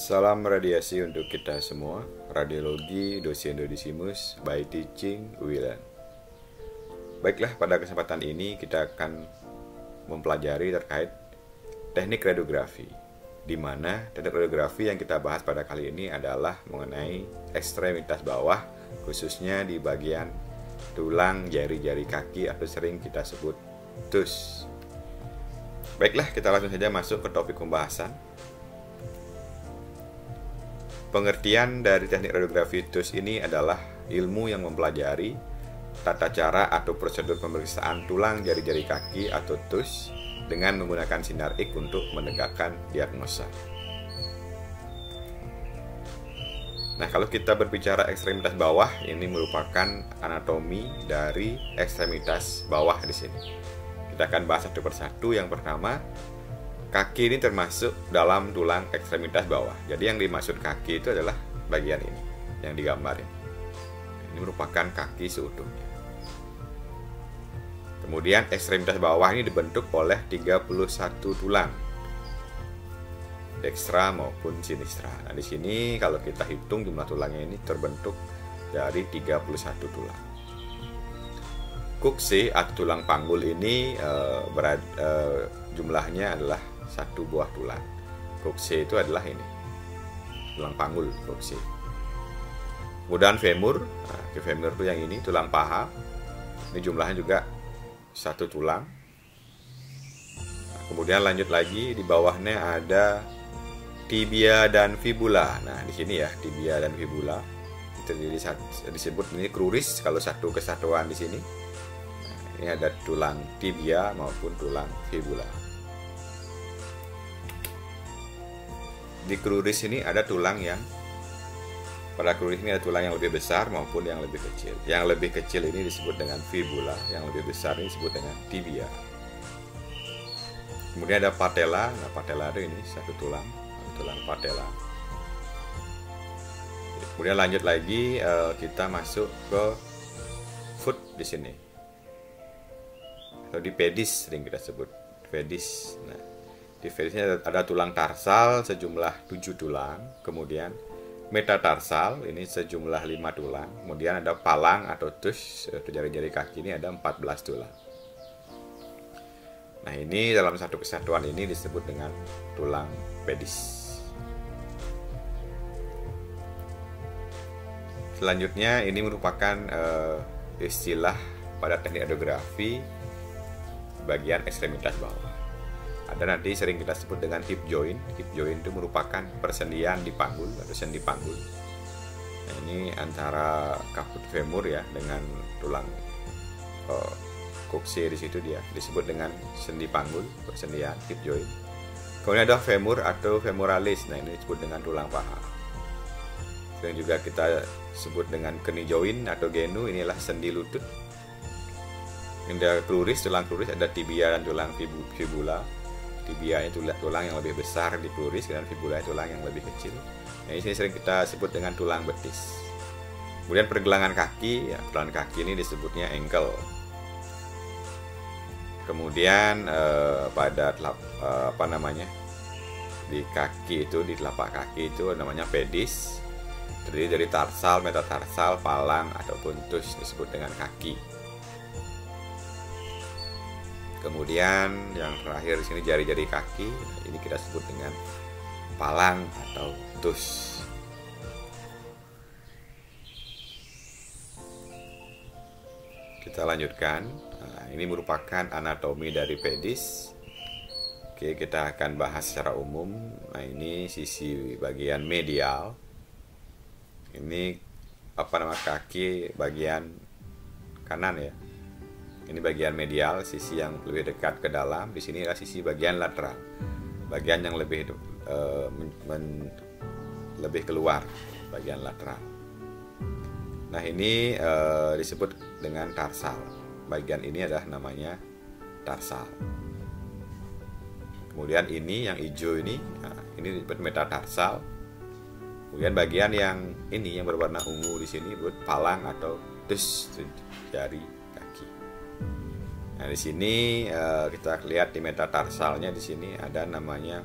Salam radiasi untuk kita semua. Radiologi Dosen Dodisimus by Teaching Wilan. Baiklah, pada kesempatan ini kita akan mempelajari terkait teknik radiografi, di mana teknik radiografi yang kita bahas pada kali ini adalah mengenai ekstremitas bawah, khususnya di bagian tulang jari-jari kaki atau sering kita sebut TUS. Baiklah, kita langsung saja masuk ke topik pembahasan. Pengertian dari teknik radiografi TUS ini adalah ilmu yang mempelajari tata cara atau prosedur pemeriksaan tulang jari-jari kaki atau TUS dengan menggunakan sinar X untuk menegakkan diagnosa. Nah, kalau kita berbicara ekstremitas bawah, ini merupakan anatomi dari ekstremitas bawah di sini. Kita akan bahas satu persatu. Yang pertama, kaki ini termasuk dalam tulang ekstremitas bawah. Jadi yang dimaksud kaki itu adalah bagian ini yang digambar. Ini merupakan kaki seutuhnya. Kemudian ekstremitas bawah ini dibentuk oleh 31 tulang, dekstra maupun sinistra. Nah, di sini kalau kita hitung jumlah tulangnya ini terbentuk dari 31 tulang. Kukse atau tulang panggul ini jumlahnya adalah satu buah tulang. Kukse itu adalah ini, tulang panggul kukse. Kemudian femur, femur itu yang ini, tulang paha. Ini jumlahnya juga satu tulang. Kemudian lanjut lagi, di bawahnya ada tibia dan fibula. Nah, di sini ya, tibia dan fibula itu disebut ini kruris kalau satu kesatuan di sini. Nah, ini ada tulang tibia maupun tulang fibula. Di kruris ini ada tulang yang pada kruris ini ada tulang yang lebih besar maupun yang lebih kecil. Yang lebih kecil ini disebut dengan fibula, yang lebih besar ini disebut dengan tibia. Kemudian ada patella. Nah, patella itu ini satu tulang patella. Kemudian lanjut lagi, kita masuk ke foot di sini. Atau di pedis sering kita sebut pedis. Nah, di pedisnya ada tulang tarsal sejumlah 7 tulang, kemudian metatarsal ini sejumlah 5 tulang, kemudian ada palang atau TUS atau jari-jari kaki ini ada 14 tulang. Nah, ini dalam satu kesatuan ini disebut dengan tulang pedis. Selanjutnya ini merupakan istilah pada teknik radiografi bagian ekstremitas bawah. Ada nanti sering kita sebut dengan hip joint. Hip joint itu merupakan persendian di panggul atau sendi panggul. Nah, ini antara kaput femur ya dengan tulang kukse di situ dia disebut dengan sendi panggul, persendian hip joint. Kemudian ada femur atau femoralis. Nah, ini disebut dengan tulang paha. Dan juga kita sebut dengan knie joint atau genu, inilah sendi lutut. Ada kruris, tulang kruris, ada tibia dan tulang fibula. Tibia itu tulang yang lebih besar di kruris dan fibula tulang yang lebih kecil. Nah, ini sering kita sebut dengan tulang betis. Kemudian pergelangan kaki, ya, pergelangan kaki ini disebutnya ankle. Kemudian pada di kaki itu, di telapak kaki itu namanya pedis. Terdiri dari tarsal, metatarsal, palang ataupun TUS disebut dengan kaki. Kemudian yang terakhir di sini jari-jari kaki, ini kita sebut dengan palang atau TUS. Kita lanjutkan. Nah, ini merupakan anatomi dari pedis. Oke, kita akan bahas secara umum. Nah, ini sisi bagian medial. Ini kaki bagian kanan ya. Ini bagian medial, sisi yang lebih dekat ke dalam. Di sini adalah sisi bagian lateral, bagian yang lebih keluar, bagian lateral. Nah, ini disebut dengan tarsal. Bagian ini adalah namanya tarsal. Kemudian ini yang hijau ini disebut metatarsal. Kemudian bagian yang ini yang berwarna ungu di sini disebut palang atau TUS, jari kaki. Nah, di sini kita lihat di metatarsalnya di sini ada namanya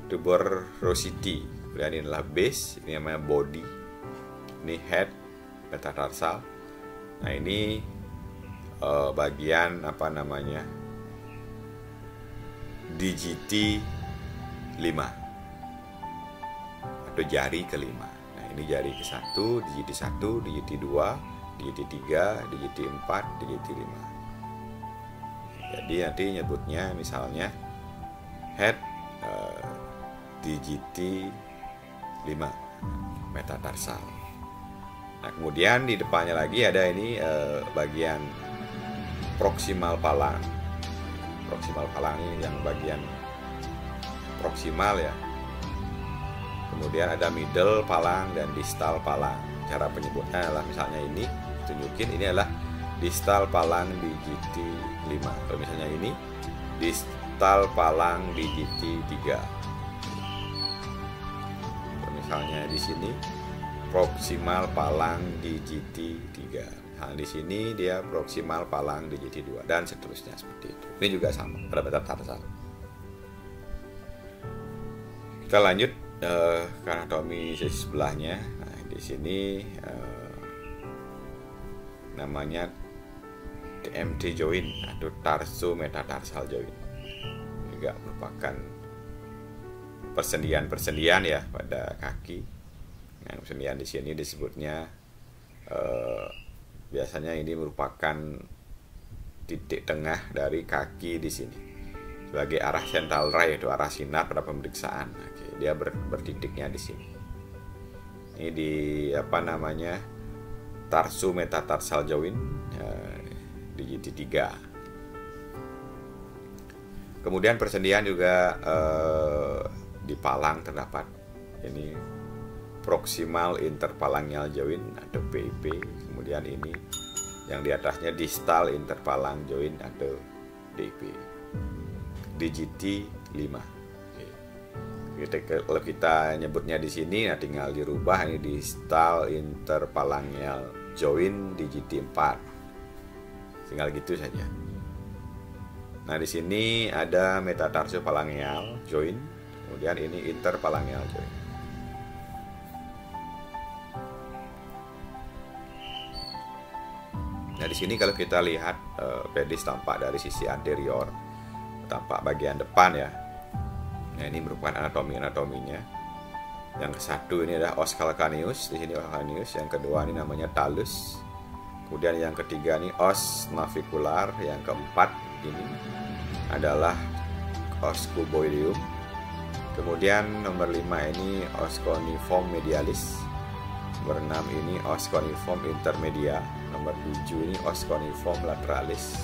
tuberosity. Kemudian ini adalah base, ini namanya body, ini head, metatarsal. Nah ini bagian apa namanya, digiti 5 atau jari kelima. Nah ini jari ke-1, digiti 1, digiti 2, digiti 3, digiti 4, digiti 5. Jadi nanti nyebutnya misalnya head digiti 5 metatarsal. Nah kemudian di depannya lagi ada ini bagian proksimal palang. Proksimal palang ini yang bagian proksimal ya. Kemudian ada middle palang dan distal palang. Cara penyebutnya adalah misalnya ini, tunjukin ini adalah distal palang digiti 5. Kalau misalnya ini distal palang digiti 3. Misalnya di sini proksimal palang digiti 3. Nah, di sini dia proksimal palang digiti 2 dan seterusnya seperti itu. Ini juga sama pada metatarsal. Kita lanjut ke anatomi sisi sebelahnya. Nah, di sini namanya TMJ joint atau tarsometatarsal joint. Juga merupakan persendian-persendian ya pada kaki. Nah, persendian di sini disebutnya biasanya ini merupakan titik tengah dari kaki di sini sebagai arah central ray, yaitu arah sinar pada pemeriksaan. Oke, dia bertitiknya di sini. Ini di apa namanya, tarsometatarsal joint digiti 3. Kemudian persendian juga di palang terdapat ini proximal interphalangeal joint atau PIP. Kemudian ini yang di atasnya distal interphalang joint atau DIP. Digiti 5. Kalau kita nyebutnya di sini, nah tinggal dirubah ini distal interphalangeal joint digiti 4. Tinggal gitu saja. Nah di sini ada metatarsophalangeal joint. Kemudian ini interphalangeal joint. Nah di sini kalau kita lihat pedis tampak dari sisi anterior, tampak bagian depan ya. Nah ini merupakan anatominya. Yang ke-1 ini adalah os calcaneus, di sini os calcaneus. Yang kedua ini namanya talus. Kemudian yang ketiga ini os navicular. Yang keempat ini adalah os cuboideum. Kemudian nomor 5 ini os coniform medialis. Nomor 6 ini os coniform intermedia. Nomor 7 ini os coniform lateralis.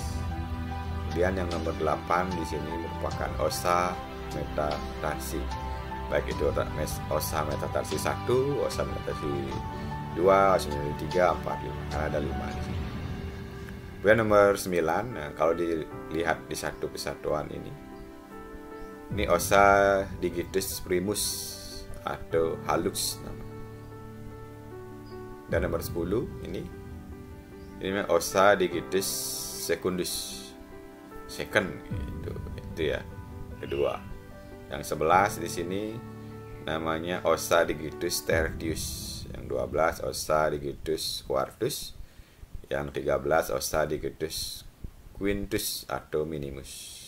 Kemudian yang nomor 8 di sini merupakan osa metatarsi. Baik itu osa metatarsi 1, osa metatarsi 2, osa metatarsi 3, 4, 5. Karena ada 5 di sini. Kemudian nomor 9, nah, kalau dilihat di satu kesatuan ini osa digitus primus atau halus nama. Dan nomor 10 ini osa digitus secundus, second itu ya, kedua. Yang 11 di sini namanya osa digitus tertius. Yang 12 osa digitus quartus. Yang 13 osa digitus quintus atau minimus.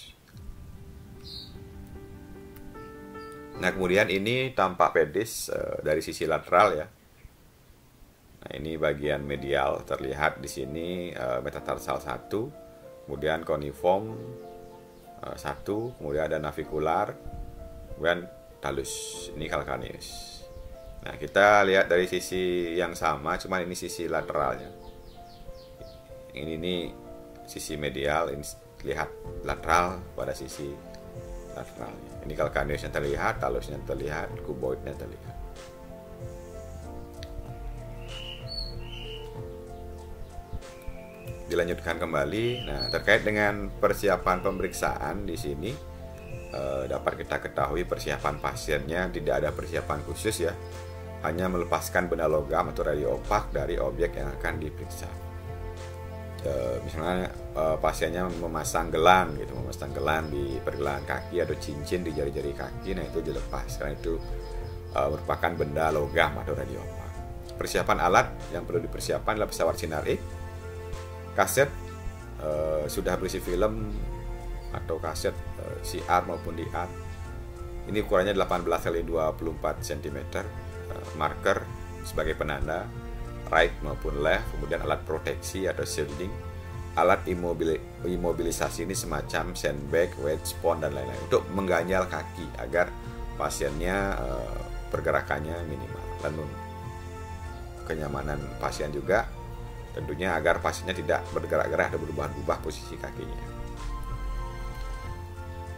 Nah kemudian ini tampak pedis dari sisi lateral ya. Nah ini bagian medial terlihat di sini metatarsal 1, kemudian coniform 1, kemudian ada navicular, kemudian talus. Ini calcaneus. Nah kita lihat dari sisi yang sama, cuman ini sisi lateralnya. Ini sisi medial, ini lihat lateral pada sisi lateralnya. Ini calcaneusnya terlihat, talusnya terlihat, cuboidnya terlihat. Dilanjutkan kembali. Nah, terkait dengan persiapan pemeriksaan di sini dapat kita ketahui persiapan pasiennya tidak ada persiapan khusus ya. Hanya melepaskan benda logam atau radio opak dari objek yang akan diperiksa. Misalnya pasiennya memasang gelang gitu, memasang gelang di pergelangan kaki atau cincin di jari-jari kaki, nah itu dilepas karena itu merupakan benda logam atau radioaktif. Persiapan alat yang perlu dipersiapkan adalah pesawat sinar X, kaset sudah berisi film atau kaset CR maupun DR. Ini ukurannya 18 x 24 cm, marker sebagai penanda, right maupun left, kemudian alat proteksi atau shielding, alat imobilisasi ini semacam sandbag, wedge, sponge dan lain-lain untuk mengganjal kaki agar pasiennya pergerakannya minimal. Lalu kenyamanan pasien juga tentunya agar pasiennya tidak bergerak-gerak atau berubah-ubah posisi kakinya.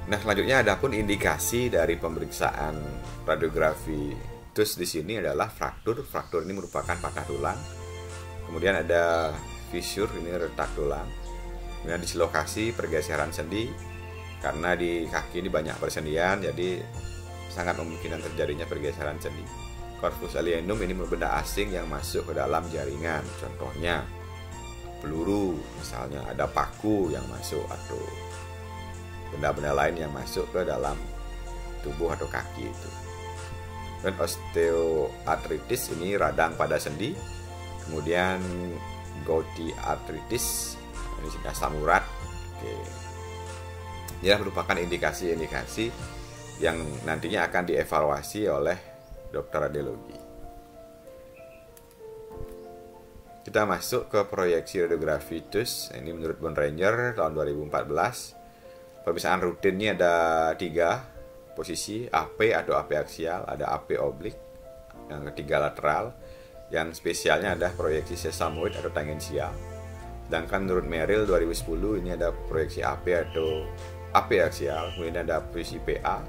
Nah, selanjutnya adapun indikasi dari pemeriksaan radiografi TUS di sini adalah fraktur. Fraktur ini merupakan patah tulang. Kemudian ada fissure, ini retak tulang. Kemudian dislokasi, pergeseran sendi. Karena di kaki ini banyak persendian, jadi sangat memungkinkan terjadinya pergeseran sendi. Corpus alienum ini benda asing yang masuk ke dalam jaringan. Contohnya peluru, misalnya ada paku yang masuk atau benda-benda lain yang masuk ke dalam tubuh atau kaki itu. Dan osteoartritis ini radang pada sendi. Kemudian gouty arthritis, ini asam urat. Oke. Ini merupakan indikasi-indikasi yang nantinya akan dievaluasi oleh dokter radiologi. Kita masuk ke proyeksi radiografi TUS. Ini menurut Bone Ranger tahun 2014. Pemeriksaan rutinnya ada 3 posisi, AP atau AP aksial, ada AP oblik, yang ketiga lateral, yang spesialnya ada proyeksi sesamoid atau tangensial. Sedangkan menurut Merrill 2010 ini ada proyeksi AP atau AP aksial, kemudian ada posisi PA,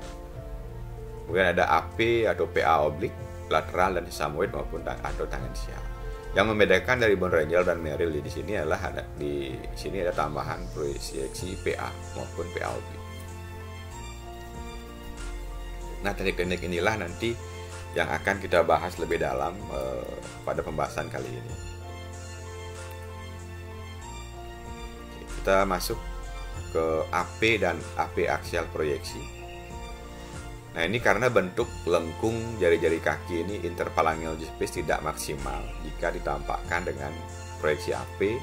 kemudian ada AP atau PA oblik, lateral dan sesamoid maupun atau tangensial. Yang membedakan dari Bone Ranger dan Merrill di sini adalah di sini ada tambahan proyeksi PA maupun PA oblik. Nah, teknik-teknik inilah nanti yang akan kita bahas lebih dalam pada pembahasan kali ini. Kita masuk ke AP dan AP aksial proyeksi. Nah, ini karena bentuk lengkung jari-jari kaki ini interphalangeal space tidak maksimal jika ditampakkan dengan proyeksi AP.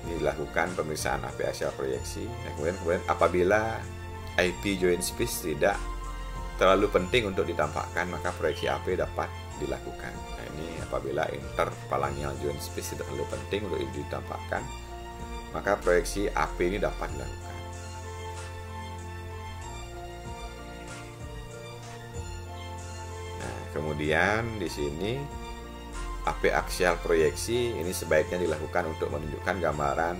Ini dilakukan pemeriksaan AP aksial proyeksi. Nah, kemudian apabila IP joint space tidak terlalu penting untuk ditampakkan, maka proyeksi AP dapat dilakukan. Nah, ini apabila interphalangeal joint space tidak terlalu penting untuk ditampakkan, maka proyeksi AP ini dapat dilakukan. Kemudian di sini AP aksial proyeksi ini sebaiknya dilakukan untuk menunjukkan gambaran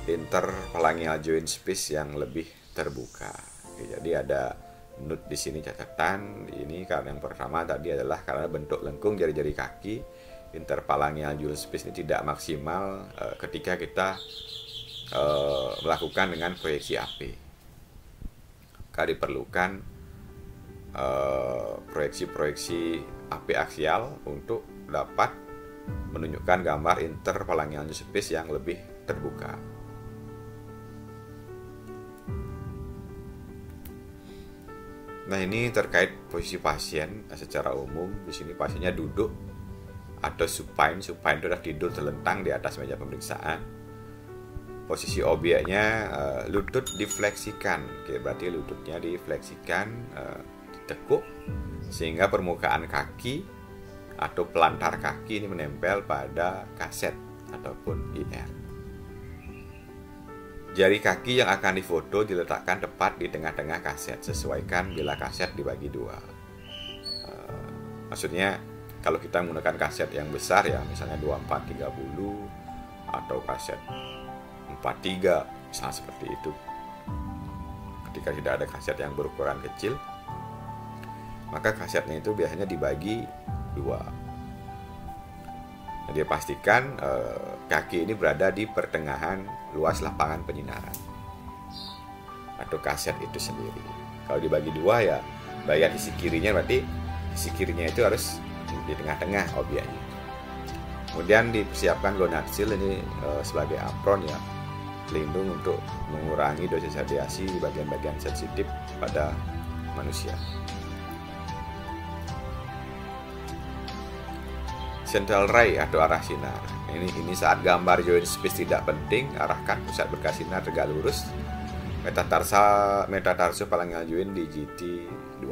interphalangeal joint space yang lebih terbuka. Oke, jadi ada note di sini catatan ini karena yang pertama tadi adalah karena bentuk lengkung jari-jari kaki interphalangeal joint space ini tidak maksimal ketika kita melakukan dengan proyeksi AP. Maka diperlukan proyeksi-proyeksi AP aksial untuk dapat menunjukkan gambar interphalangeal space yang lebih terbuka. Nah, ini terkait posisi pasien secara umum. Di sini pasiennya duduk atau supine. Supine itu adalah tidur terlentang di atas meja pemeriksaan. Posisi obyeknya lutut difleksikan. Oke, berarti lututnya difleksikan, ditekuk sehingga permukaan kaki atau pelantar kaki ini menempel pada kaset ataupun IR. Jari kaki yang akan difoto diletakkan tepat di tengah-tengah kaset. Sesuaikan bila kaset dibagi 2. Maksudnya kalau kita menggunakan kaset yang besar ya, misalnya 2430 atau kaset 43 misalnya seperti itu. Ketika tidak ada kaset yang berukuran kecil, maka kasetnya itu biasanya dibagi 2. Nah, dia pastikan kaki ini berada di pertengahan luas lapangan penyinaran atau kaset itu sendiri. Kalau dibagi 2 ya, bagian sisi kirinya berarti sisi kirinya itu harus di tengah-tengah obyeknya. Kemudian dipersiapkan gonad shield ini sebagai apron ya, pelindung untuk mengurangi dosis radiasi di bagian-bagian sensitif pada manusia. central ray atau arah sinar. Ini saat gambar joint space tidak penting, arahkan pusat berkas sinar tegak lurus metatarso phalangeal joint di GT2.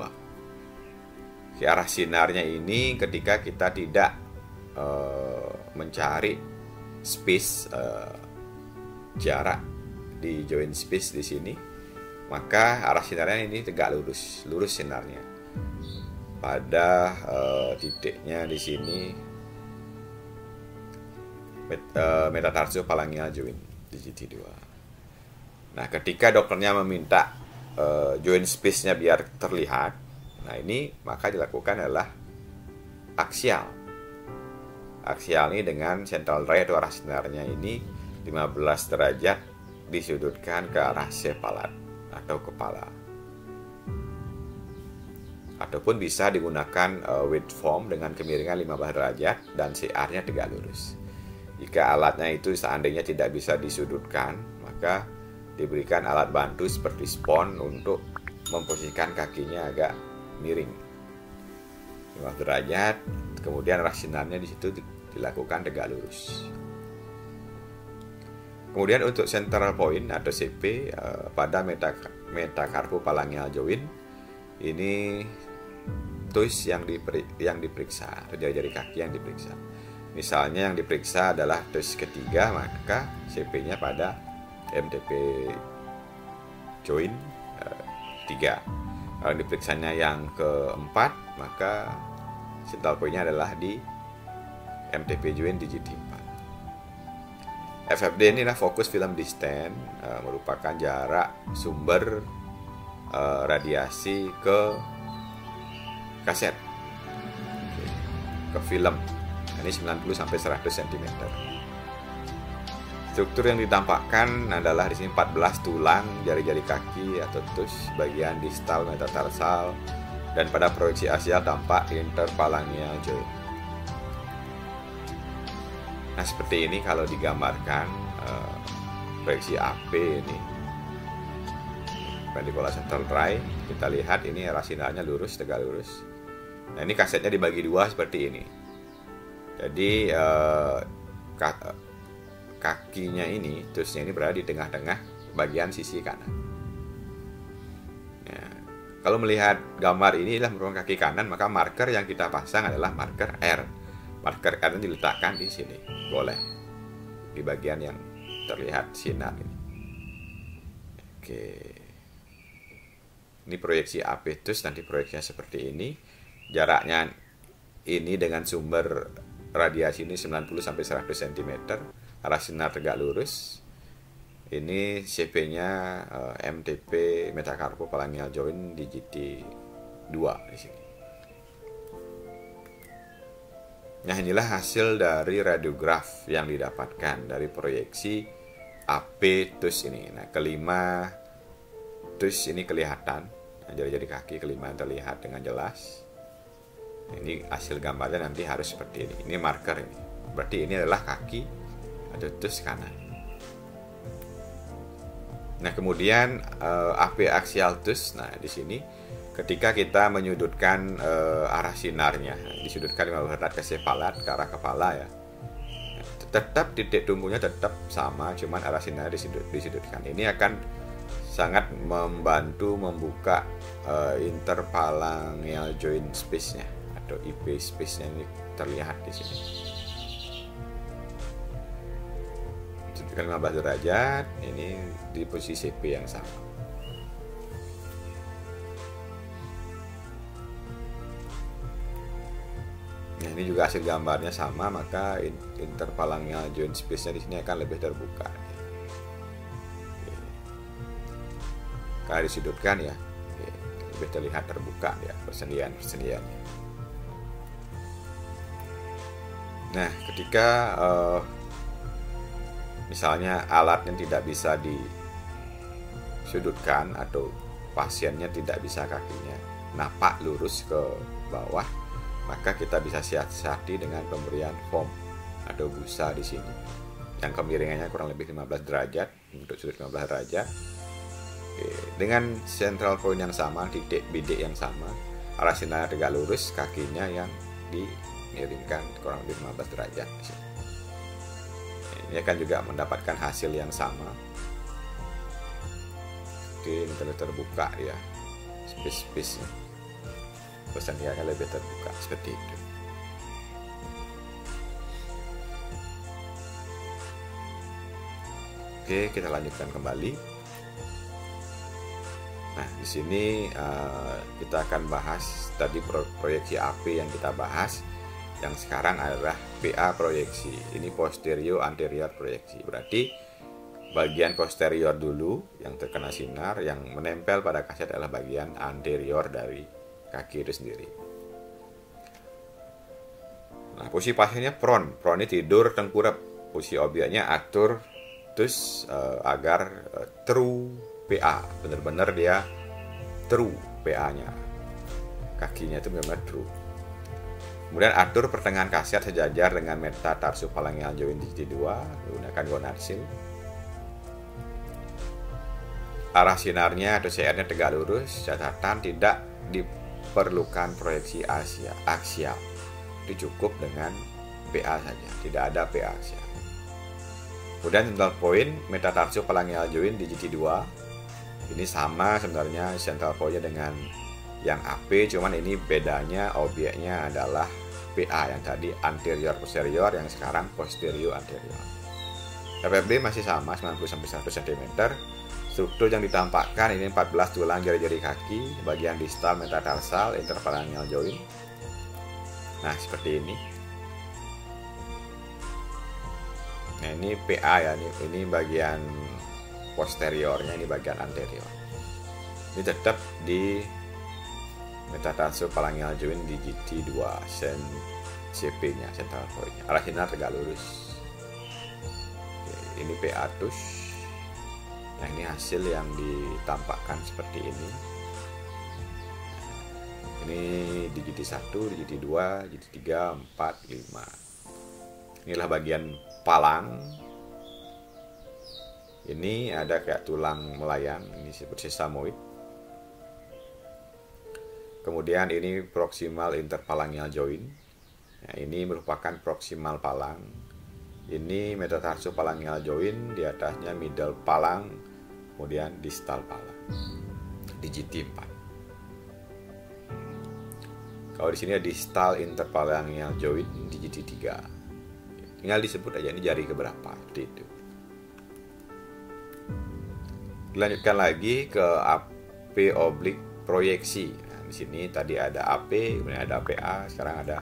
Arah sinarnya ini ketika kita tidak mencari space jarak di joint space di sini, maka arah sinarnya ini tegak lurus sinarnya pada titiknya di sini, metatarso phalangeal joint di GT2. Nah, ketika dokternya meminta joint space-nya biar terlihat, nah ini maka dilakukan adalah aksial. Aksial ini dengan central ray atau arah sinarnya ini 15 derajat disudutkan ke arah sepalat atau kepala. Ataupun bisa digunakan waveform dengan kemiringan 15 derajat dan CR-nya tegak lurus. Jika alatnya itu seandainya tidak bisa disudutkan, maka diberikan alat bantu seperti spon untuk memposisikan kakinya agak miring 15 derajat, kemudian arah sinarnya di situ dilakukan tegak lurus. Kemudian untuk central point atau CP pada metacarpophalangeal joint, ini toes yang diperiksa atau jari-jari kaki yang diperiksa. Misalnya yang diperiksa adalah toes ketiga, maka CP-nya pada MTP joint 3. Kalau diperiksanya yang keempat, maka central point-nya adalah di MTP joint di GT4. FFD ini adalah fokus film distance, merupakan jarak sumber radiasi ke kaset, ke film. Ini 90-100 cm. Struktur yang ditampakkan adalah di sini 14 tulang, jari-jari kaki atau toes, bagian distal metatarsal, dan pada proyeksi aksial tampak interphalangeal joint. Nah, seperti ini kalau digambarkan proyeksi AP ini perpendicular central ray, kita lihat ini arah sinarnya lurus, tegak lurus. Nah, ini kasetnya dibagi dua seperti ini. Jadi kakinya ini, toesnya ini berada di tengah-tengah bagian sisi kanan. Ya, kalau melihat gambar ini adalah merupakan kaki kanan, maka marker yang kita pasang adalah marker R. Marker R ini diletakkan di sini, boleh di bagian yang terlihat sinar ini. Oke, ini proyeksi AP toes, nanti proyeksinya seperti ini. Jaraknya ini dengan sumber radiasi ini 90-100 cm. Arah sinar tegak lurus. Ini CP-nya MTP metacarpophalangeal joint di GT2 di sini. Nah, inilah hasil dari radiograf yang didapatkan dari proyeksi AP toes ini. Nah, kelima toes ini kelihatan, jari-jari kaki kelima terlihat dengan jelas. Ini hasil gambarnya nanti harus seperti ini. Ini marker ini. Berarti ini adalah kaki atau toes kanan. Nah, kemudian AP axial toes. Nah, di sini ketika kita menyudutkan arah sinarnya, disudutkan 15 derajat ke sepalat, ke arah kepala ya. Tetap titik tumbuhnya tetap sama, cuman arah sinarnya disudutkan. Ini akan sangat membantu membuka interphalangeal joint space-nya atau IP space-nya ini terlihat di sini. Disudutkan 15 derajat, ini di posisi CP yang sama. Nah, ini juga hasil gambarnya sama, maka interphalangeal joint space-nya di sini akan lebih terbuka. Karena disudutkan ya, lebih terlihat terbuka ya persendian-persendiannya. Nah, ketika misalnya alatnya tidak bisa disudutkan atau pasiennya tidak bisa kakinya napak lurus ke bawah, maka kita bisa siasati dengan pemberian foam atau busa di sini yang kemiringannya kurang lebih 15 derajat untuk sudut 15 derajat. Dengan central point yang sama, titik bidik yang sama, arah sinar tegak lurus, kakinya yang miringkan kurang lebih 15 derajat. Ini akan juga mendapatkan hasil yang sama. Oke, ini terbuka ya, space-space-nya. Persendiannya lebih terbuka seperti itu. Oke, kita lanjutkan kembali. Nah, di sini kita akan bahas tadi proyeksi AP yang kita bahas. Yang sekarang adalah PA proyeksi. Ini posterior anterior proyeksi. Berarti bagian posterior dulu yang terkena sinar, yang menempel pada kaset adalah bagian anterior dari kaki itu sendiri. Nah, posisi pasiennya prone. Prone ini tidur tengkurap. Posisi objeknya atur terus agar true PA, benar-benar dia true PA-nya, kakinya itu benar-benar true. Kemudian atur pertengahan kaset sejajar dengan metatarsophalangeal joint digiti 2 menggunakan gonad seal. Arah sinarnya atau CR-nya tegak lurus. Catatan, tidak diperlukan proyeksi aksial. Itu cukup dengan PA saja, tidak ada PA aksial. Kemudian central point metatarsophalangeal joint digiti 2. Ini sama sebenarnya central point-nya dengan yang AP, cuman ini bedanya objeknya adalah PA, yang tadi anterior posterior, yang sekarang posterior anterior. FFB masih sama 90-100 cm. Struktur yang ditampakkan ini 14 tulang jari-jari kaki, bagian distal metatarsal interphalangeal joint. Nah, seperti ini. Nah, ini PA ya, ini bagian posteriornya, ini bagian anterior. Ini tetap di metatarsophalangeal joint digiti 2 CP-nya, central point-nya. Arah sinar tegak lurus. Oke, ini PA tush. Nah, ini hasil yang ditampakkan seperti ini. Ini digiti 1, digiti 2, digiti 3, 4, 5. Inilah bagian palang. Ini ada kayak tulang melayang, ini disebut sesamoid. Kemudian ini proximal interphalangeal joint. Nah, ini merupakan proximal palang. Ini metatarsophalangeal joint, di atasnya middle palang, kemudian distal palang. Digiti 4. Kalau di sini ada distal interphalangeal joint digiti 3. Tinggal disebut aja ini jari keberapa, seperti itu. Dilanjutkan lagi ke AP oblik proyeksi. Nah, di sini tadi ada AP, kemudian ada PA, sekarang ada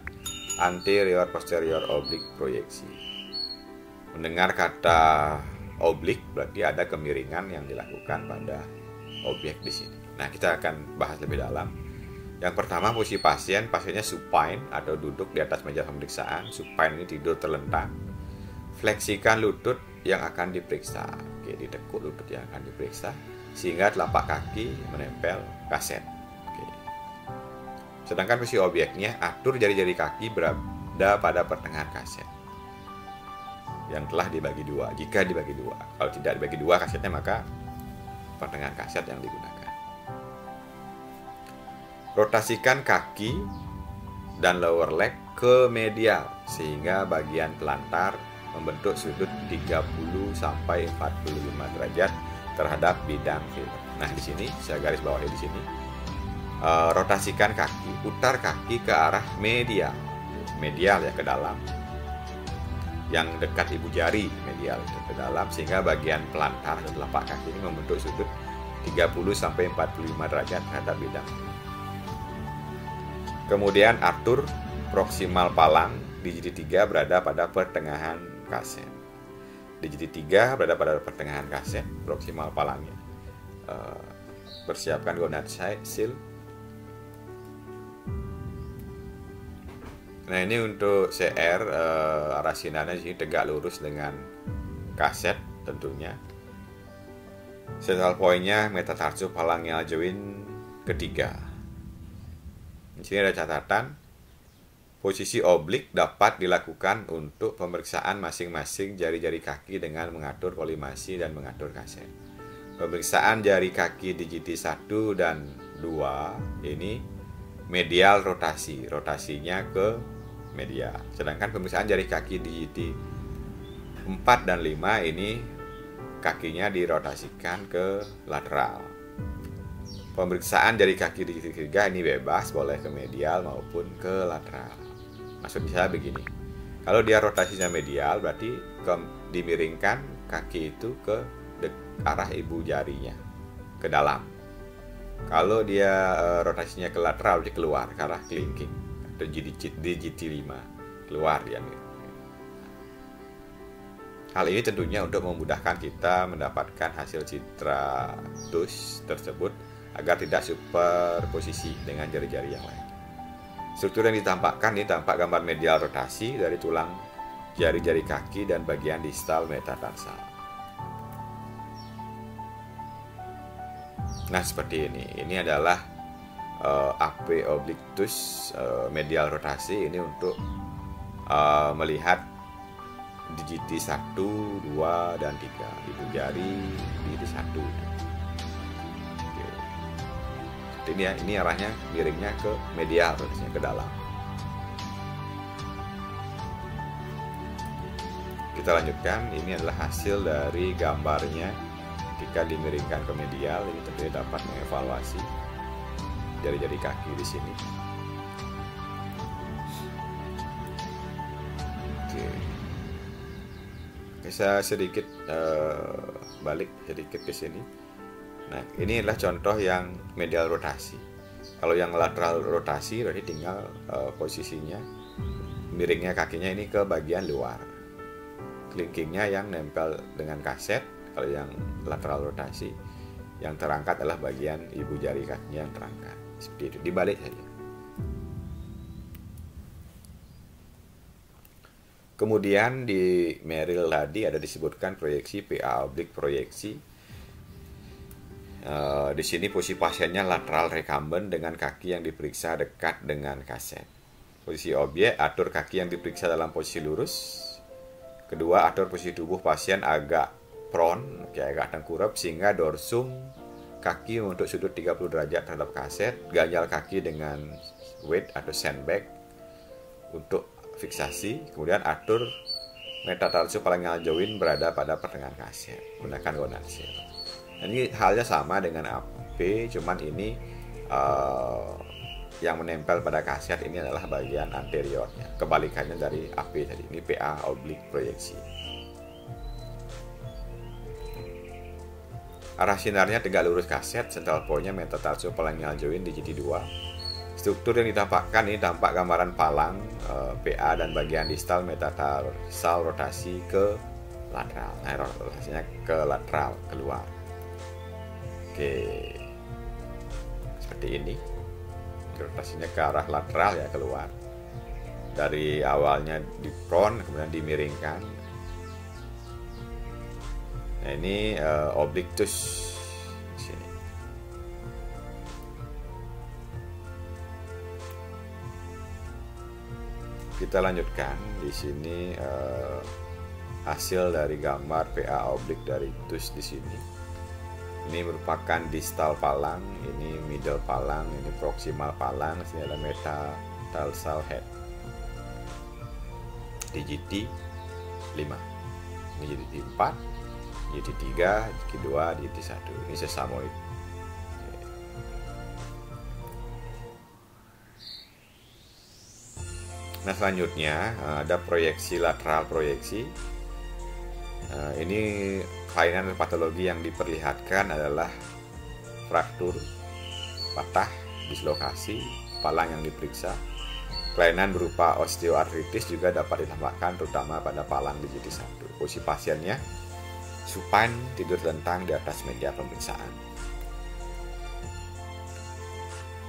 anterior posterior oblik proyeksi. Mendengar kata oblik berarti ada kemiringan yang dilakukan pada objek di sini. Nah, kita akan bahas lebih dalam. Yang pertama, posisi pasiennya supine atau duduk di atas meja pemeriksaan. Supine ini tidur terlentang. Fleksikan lutut yang akan diperiksa. Oke, ditekuk lutut yang akan diperiksa sehingga telapak kaki menempel kaset. Oke. Sedangkan posisi objeknya, atur jari-jari kaki berada pada pertengahan kaset yang telah dibagi dua. Jika dibagi dua, kalau tidak dibagi dua kasetnya, maka pertengahan kaset yang digunakan. Rotasikan kaki dan lower leg ke medial sehingga bagian pelantar membentuk sudut 30 sampai 45 derajat terhadap bidang film. Nah, di sini saya garis bawahi di sini. Rotasikan kaki, putar kaki ke arah medial. Medial ya, ke dalam. Yang dekat ibu jari, medial itu ke dalam, sehingga bagian pelantar atau telapak kaki ini membentuk sudut 30 sampai 45 derajat terhadap bidang. Kemudian atur proksimal palang digiti 3 berada pada pertengahan kaset. Digiti 3 berada pada pertengahan kaset, proksimal palangnya. Persiapkan gonad seal. Nah, ini untuk CR, arah sinarnya di sini tegak lurus dengan kaset tentunya. Central point-nya metatarsophalangeal joint ketiga. Di sini ada catatan, posisi oblik dapat dilakukan untuk pemeriksaan masing-masing jari-jari kaki dengan mengatur kolimasi dan mengatur kaset. Pemeriksaan jari kaki digiti 1 dan 2 ini medial rotasi. Rotasinya ke medial. Sedangkan pemeriksaan jari kaki digiti 4 dan 5 ini kakinya dirotasikan ke lateral. Pemeriksaan jari kaki digiti 3 ini bebas, boleh ke medial maupun ke lateral. Maksud saya begini, kalau dia rotasinya medial berarti dimiringkan kaki itu ke arah ibu jarinya, ke dalam. Kalau dia rotasinya ke lateral, dia keluar ke arah kelingking atau digiti 5, keluar ya. Hal ini tentunya untuk memudahkan kita mendapatkan hasil citra tus tersebut agar tidak superposisi dengan jari-jari yang lain. Struktur yang ditampakkan ini tampak gambar medial rotasi dari tulang jari-jari kaki dan bagian distal metatarsal. Nah, seperti ini. Ini adalah AP obliquus medial rotasi. Ini untuk melihat digiti 1, 2, dan 3. Ibu jari, digiti 1. Oke. Seperti ini ya. Ini arahnya miringnya ke medial, rotasinya ke dalam. Kita lanjutkan. Ini adalah hasil dari gambarnya. Jika dimiringkan ke medial, ini tentunya dapat mengevaluasi jari-jari kaki di sini. Oke, saya sedikit balik sedikit ke sini. Nah, ini adalah contoh yang medial rotasi. Kalau yang lateral rotasi, berarti tinggal posisinya miringnya kakinya ini ke bagian luar. Kelingkingnya yang nempel dengan kaset. Kalau yang lateral rotasi, yang terangkat adalah bagian ibu jari kakinya yang terangkat. Seperti itu, dibalik saja. Kemudian di Merrill tadi ada disebutkan proyeksi PA oblik proyeksi. Di sini posisi pasiennya lateral recumbent dengan kaki yang diperiksa dekat dengan kaset. Posisi objek, atur kaki yang diperiksa dalam posisi lurus. Kedua, atur posisi tubuh pasien agak prone, agak tengkurap sehingga dorsum kaki untuk sudut 30 derajat terhadap kaset, ganjal kaki dengan weight atau sandbag untuk fiksasi, kemudian atur metatarsophalangeal joint berada pada pertengahan kaset menggunakan gonad seal. Ini halnya sama dengan AP, cuman ini yang menempel pada kaset ini adalah bagian anteriornya, kebalikannya dari AP tadi. Ini PA oblik proyeksi. Arah sinarnya tegak lurus kaset, central point-nya metatarsophalangeal joint digiti 2. Struktur yang ditampakkan ini tampak gambaran palang PA dan bagian distal metatarsal rotasi ke lateral. Nah, rotasinya ke lateral, keluar. Oke. Seperti ini. Rotasinya ke arah lateral ya, keluar. Dari awalnya di prone, kemudian dimiringkan. Nah, ini obliquus di sini. Kita lanjutkan di sini hasil dari gambar PA oblik dari tus di sini. Ini merupakan distal palang, ini middle palang, ini proximal palang, sini adalah metatarsal head. Digiti 5. Ini digiti 4. Digiti 3, digiti 2, digiti 1. Ini sesamoid. Nah, selanjutnya ada proyeksi lateral proyeksi. Ini kelainan patologi yang diperlihatkan adalah fraktur, patah, dislokasi, palang yang diperiksa. Kelainan berupa osteoartritis juga dapat ditampakkan terutama pada palang digiti 1. Posisi pasiennya supine, tidur telentang di atas meja pemeriksaan.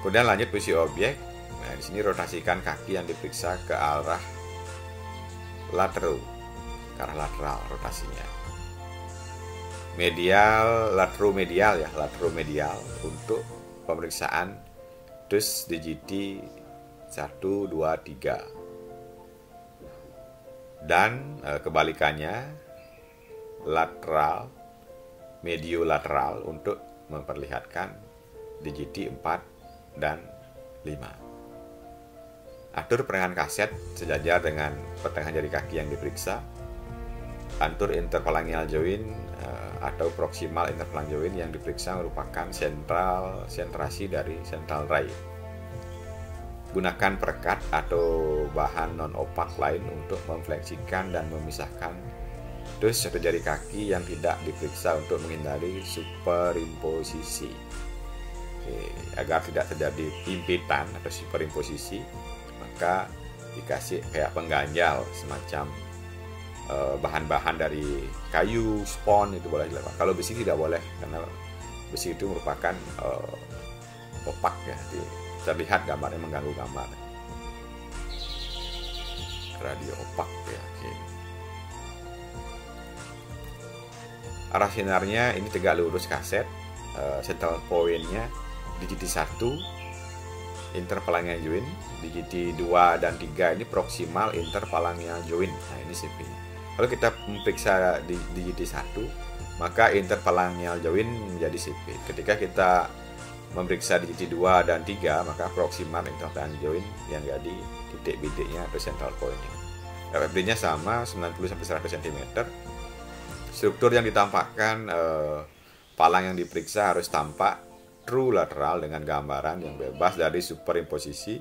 Kemudian lanjut posisi objek. Nah, di sini rotasikan kaki yang diperiksa ke arah lateral, ke arah lateral rotasinya. Medial, lateromedial ya, lateromedial untuk pemeriksaan tus digiti 1, 2, 3. Dan kebalikannya lateral, mediolateral untuk memperlihatkan digiti 4 dan 5. Atur pertengahan kaset sejajar dengan pertengahan jari kaki yang diperiksa. Atur interphalangeal joint atau proximal interphalangeal joint yang diperiksa merupakan sentrasi dari central ray. Gunakan perekat atau bahan non-opak lain untuk memfleksikan dan memisahkan dus atau jari kaki yang tidak diperiksa untuk menghindari superimposisi. Agar tidak terjadi impitan atau superimposisi, maka dikasih kayak pengganjal semacam bahan-bahan dari kayu, spon itu boleh dilakukan. Kalau besi tidak boleh karena besi itu merupakan opak ya, terlihat gambarnya mengganggu gambar. Radio opak ya. Oke. Arah sinarnya ini tegak lurus kaset, central point-nya di GT1 interphalangeal joint, di GT2 dan 3 ini proximal interphalangeal joint. Nah, ini CP. Kalau kita memeriksa di GT1, maka interphalangeal joint menjadi CP. Ketika kita memeriksa di GT2 dan 3, maka proximal interphalangeal joint yang jadi titik bidiknya atau central point-nya. FFD-nya sama 90-100 cm. Struktur yang ditampakkan palang yang diperiksa harus tampak true lateral dengan gambaran yang bebas dari superimposisi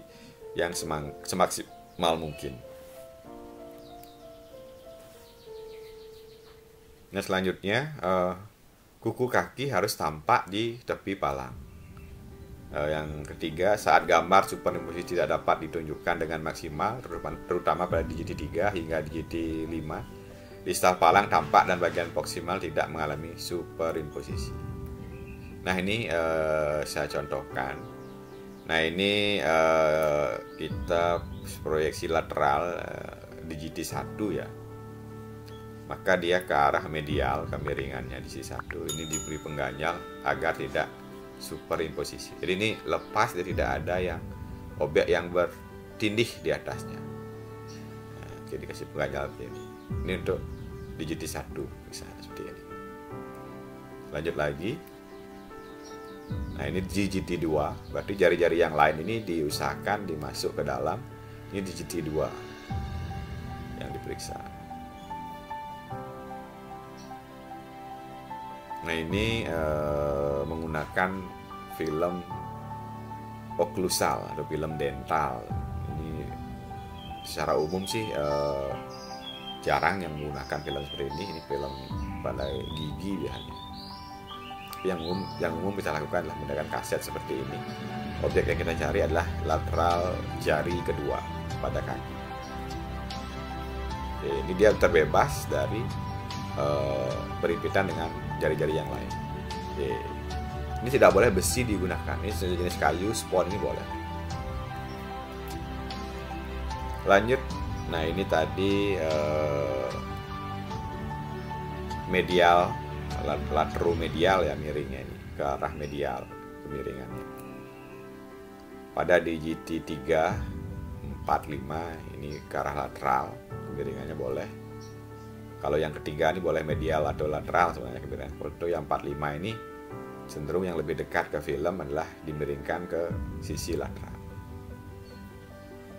yang semaksimal mungkin. Nah, selanjutnya kuku kaki harus tampak di tepi palang. Yang ketiga, saat gambar superimposisi tidak dapat ditunjukkan dengan maksimal, terutama pada digit 3 hingga digit 5, distal palang tampak dan bagian proksimal tidak mengalami superimposisi. Nah, ini saya contohkan. Nah, ini kita proyeksi lateral digit 1 ya. Maka dia ke arah medial kemiringannya di sisi 1. Ini diberi pengganjal agar tidak superimposisi. Jadi ini lepas, dia tidak ada yang objek yang bertindih di atasnya. Nah, oke, dikasih pengganjal begini. Ini untuk digit 1 misalnya seperti ini. Lanjut lagi. Nah, ini digit 2, berarti jari-jari yang lain ini diusahakan dimasuk ke dalam. Ini digit 2 yang diperiksa. Nah, ini menggunakan film oklusal atau film dental. Ini secara umum sih jarang yang menggunakan film seperti ini. Ini film pada gigi biasanya. Yang umum kita lakukan adalah menggunakan kaset seperti ini. Objek yang kita cari adalah lateral jari kedua pada kaki. Oke, ini dia terbebas dari berimpitan dengan jari-jari yang lain. Oke. Ini tidak boleh besi digunakan. Ini jenis kayu, spon ini boleh. Lanjut. Nah, ini tadi medial, lateromedial ya, miringnya ini ke arah medial kemiringannya. Pada digit 3, 4, 5 ini ke arah lateral kemiringannya boleh. Kalau yang ketiga ini boleh medial atau lateral sebenarnya kemiringan. Kalau yang 45 ini cenderung yang lebih dekat ke film adalah dimiringkan ke sisi lateral.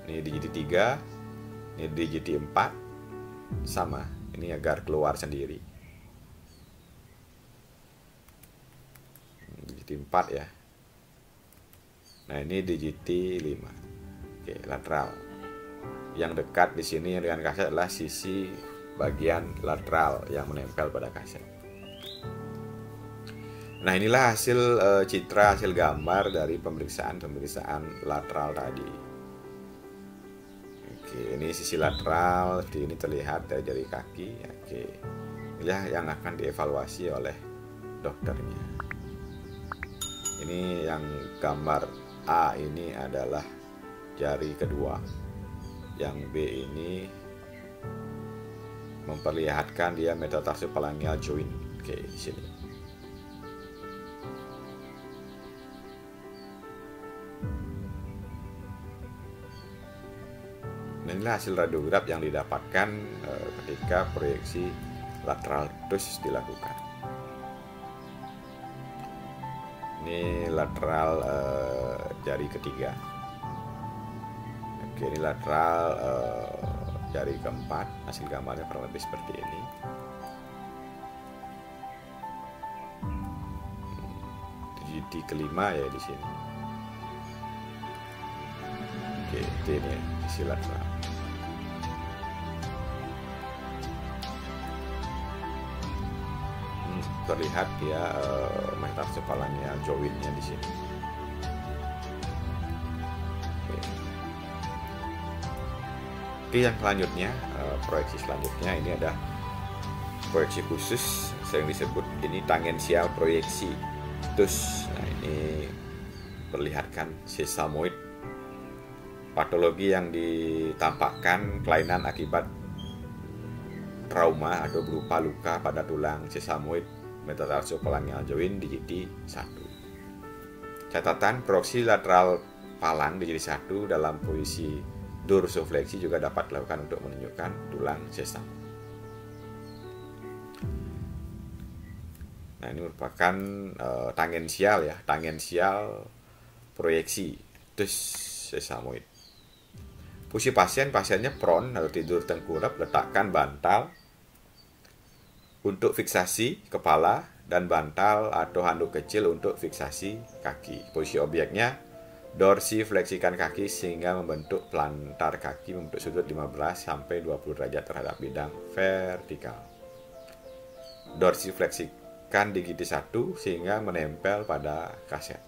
Ini digit 3, ini digit 4 sama. Ini agar keluar sendiri. Digit 4 ya. Nah, ini digit 5. Oke, lateral. Yang dekat di sini dengan kaset adalah sisi bagian lateral yang menempel pada kaset. Nah, inilah hasil citra, hasil gambar dari pemeriksaan lateral tadi. Oke, ini sisi lateral, ini terlihat dari jari kaki. Oke, inilah yang akan dievaluasi oleh dokternya. Ini yang gambar A ini adalah jari kedua, yang B ini memperlihatkan dia metatarsophalangeal joint. Oke, di sini. Inilah hasil radiograf yang didapatkan ketika proyeksi lateral rectus dilakukan. Ini lateral jari ketiga. Oke, ini lateral jari keempat, hasil gambarnya kurang lebih seperti ini. Di kelima ya di sini. Oke, ini sisi lateral. Terlihat ya metafase palangnya joinnya di sini. Oke, yang selanjutnya proyeksi selanjutnya ini ada proyeksi khusus, sering disebut ini tangensial proyeksi. Terus, nah ini perlihatkan sesamoid, patologi yang ditampakkan kelainan akibat trauma atau berupa luka pada tulang sesamoid metatarsofalangeal joint digiti 1. Catatan, proyeksi lateral palang digiti 1 dalam posisi dorsofleksi juga dapat dilakukan untuk menunjukkan tulang sesam. Nah, ini merupakan tangensial ya, tangensial proyeksi tus sesamoid. Posisi pasiennya prone atau tidur tengkurap, letakkan bantal untuk fiksasi kepala dan bantal atau handuk kecil untuk fiksasi kaki. Posisi objeknya dorsifleksikan kaki sehingga membentuk plantar kaki membentuk sudut 15 sampai 20 derajat terhadap bidang vertikal. Dorsifleksikan digiti 1 sehingga menempel pada kaset.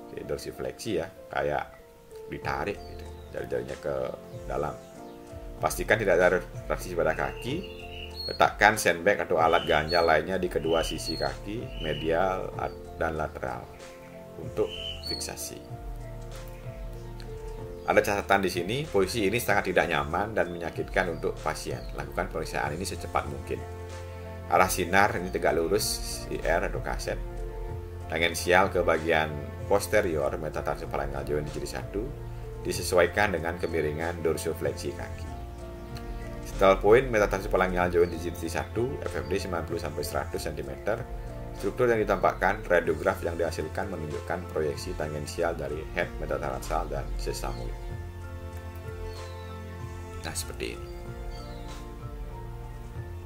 Oke, dorsifleksi ya, kayak ditarik gitu, jari-jarinya ke dalam. Pastikan tidak ada retraksi pada kaki. Letakkan sandbag atau alat ganjal lainnya di kedua sisi kaki, medial dan lateral untuk fiksasi. Ada catatan di sini, posisi ini sangat tidak nyaman dan menyakitkan untuk pasien. Lakukan pemeriksaan ini secepat mungkin. Arah sinar ini tegak lurus, IR atau kaset. Tangensial ke bagian posterior metatarsofalangeal joint digiti 1 disesuaikan dengan kemiringan dorsofleksi kaki. Setelah poin metatarsofalangeal joint digiti 1, FFD 90-100 cm. Struktur yang ditampakkan, radiograf yang dihasilkan menunjukkan proyeksi tangensial dari head metatarsal dan sesamoid. Nah, seperti ini.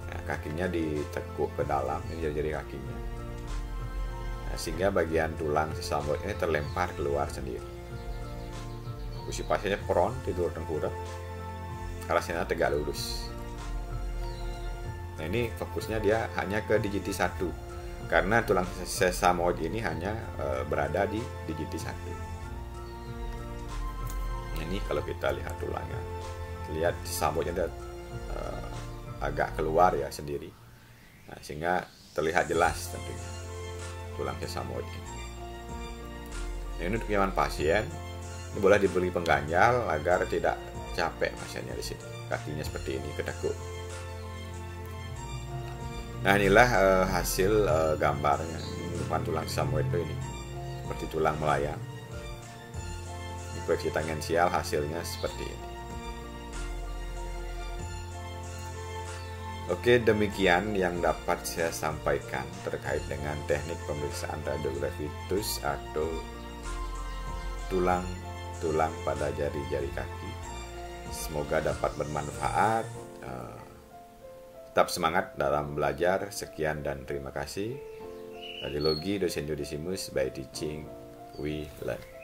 Nah, kakinya ditekuk ke dalam, ini jari-jari kakinya. Nah, sehingga bagian tulang sesamoid ini terlempar keluar sendiri. Posisi pasiennya prone, tidur tengkurap, arah sinar tegak lurus. Nah, ini fokusnya dia hanya ke digiti 1 karena tulang sesamoid ini hanya berada di digiti 1. Ini kalau kita lihat tulangnya, lihat sesamoidnya dia agak keluar ya sendiri. Nah, sehingga terlihat jelas tentunya tulang sesamoid ini. Nah, ini untuk nyaman pasien, ini boleh diberi pengganjal agar tidak capek pasiennya di sini. Kakinya seperti ini, ketekuk. Nah, inilah hasil gambarnya. Ini tulang sesamoid ini seperti tulang melayang. Proyeksi tangensial hasilnya seperti ini. Oke, demikian yang dapat saya sampaikan terkait dengan teknik pemeriksaan radiografi TUS atau tulang pada jari-jari kaki. Semoga dapat bermanfaat. Tetap semangat dalam belajar. Sekian dan terima kasih. Radiologi Dosen Jodisimus by Teaching We Learn.